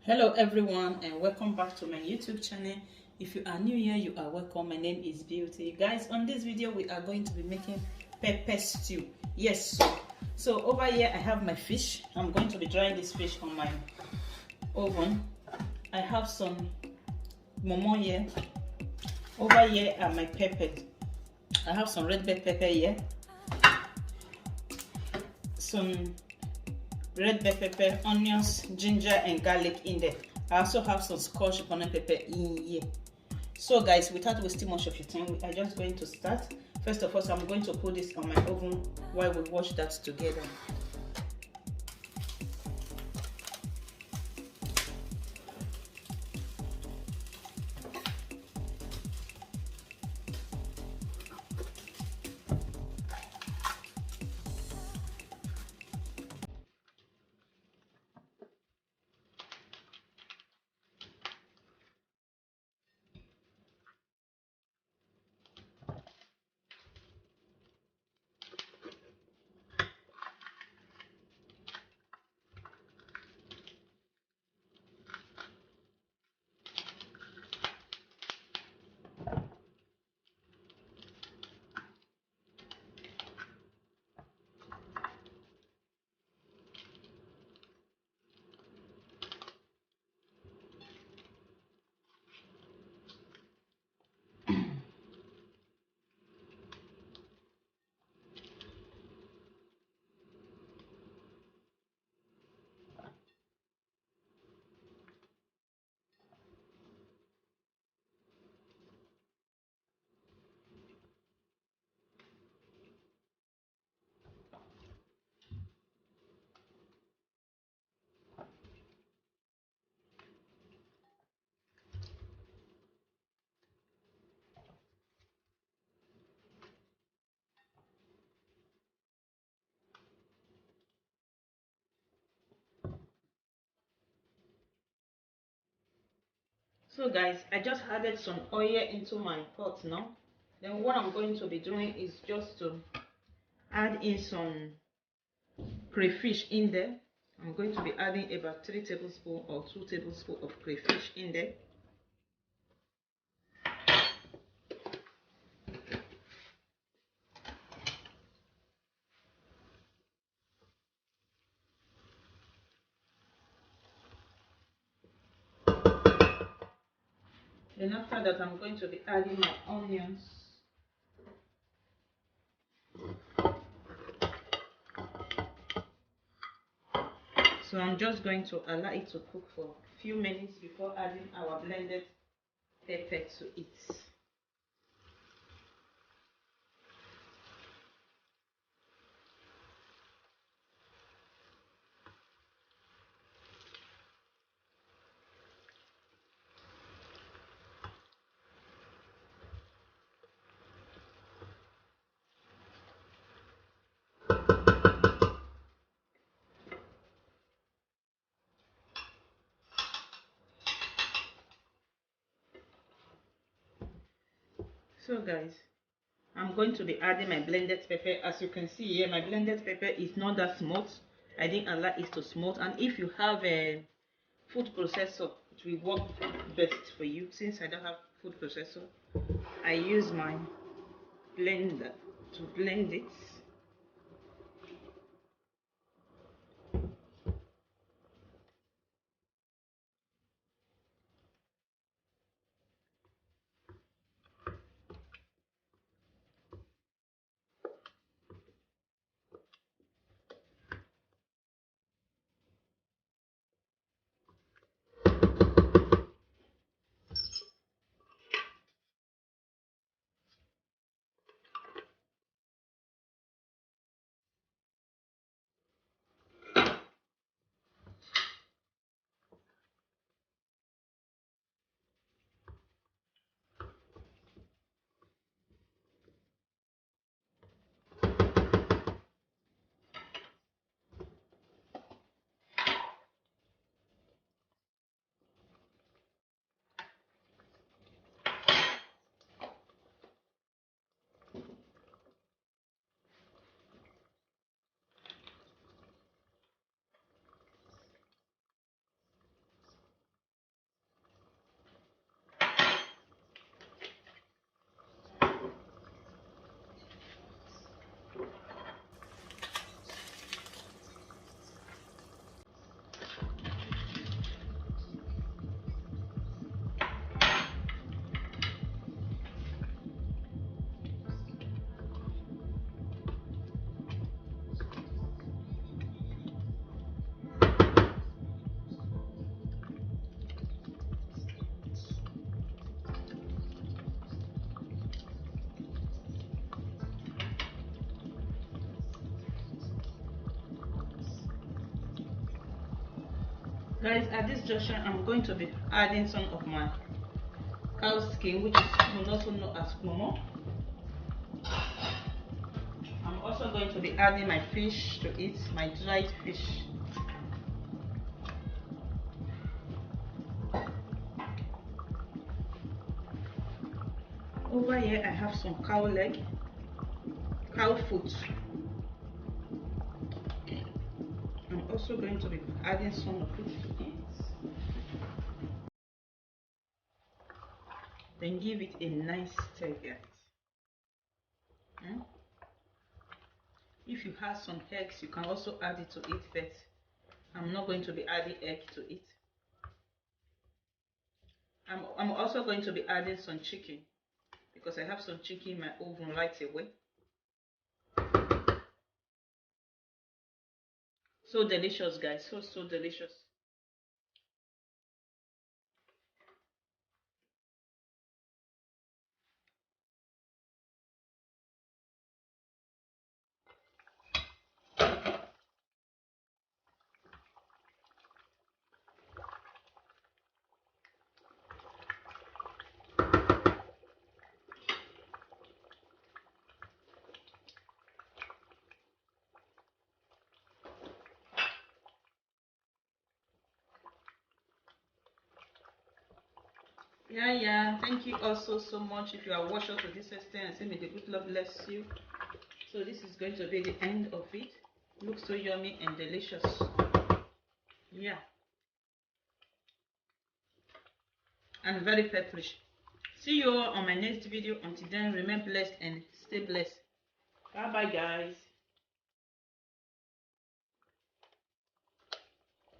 Hello everyone and welcome back to my YouTube channel. If you are new here, you are welcome. My name is Beauty. Guys, on this video we are going to be making pepper stew. Yes, so over here I have my fish. I'm going to be drying this fish on my oven. I have some momo here. Over here are my peppers. I have some red bell pepper here, some red bell pepper, onions, ginger and garlic in there. I also have some scotch bonnet pepper in here. So guys, without wasting much of your time, we are just going to start. First of all, I'm going to put this on my oven while we watch that together. So guys, I just added some oil into my pot now. Then what I'm going to be doing is just to add in some crayfish in there. I'm going to be adding about 3 tablespoons or 2 tablespoons of crayfish in there. Then after that, I'm going to be adding my onions. So I'm just going to allow it to cook for a few minutes before adding our blended pepper to it. So guys, I'm going to be adding my blended pepper. As you can see here, my blended pepper is not that smooth. I didn't allow it to smooth. And if you have a food processor, it will work best for you. Since I don't have food processor, I use my blender to blend it. Guys, at this junction I'm going to be adding some of my cow skin, which is also known as momo. I'm also going to be adding my fish to it, my dried fish. Over here I have some cow leg, cow foot. I'm also going to be adding some of it to it. Then give it a nice stir, guys. If you have some eggs, you can also add it to it, but I'm not going to be adding egg to it. I'm also going to be adding some chicken because I have some chicken in my oven right away. So delicious, guys. So delicious. Yeah, thank you also so much. If you are watched up to this extent, and say may the good Lord bless you. So this is going to be the end of it. Looks so yummy and delicious. Yeah, and very pepperish. See you all on my next video. Until then, remain blessed and stay blessed. Bye bye, guys.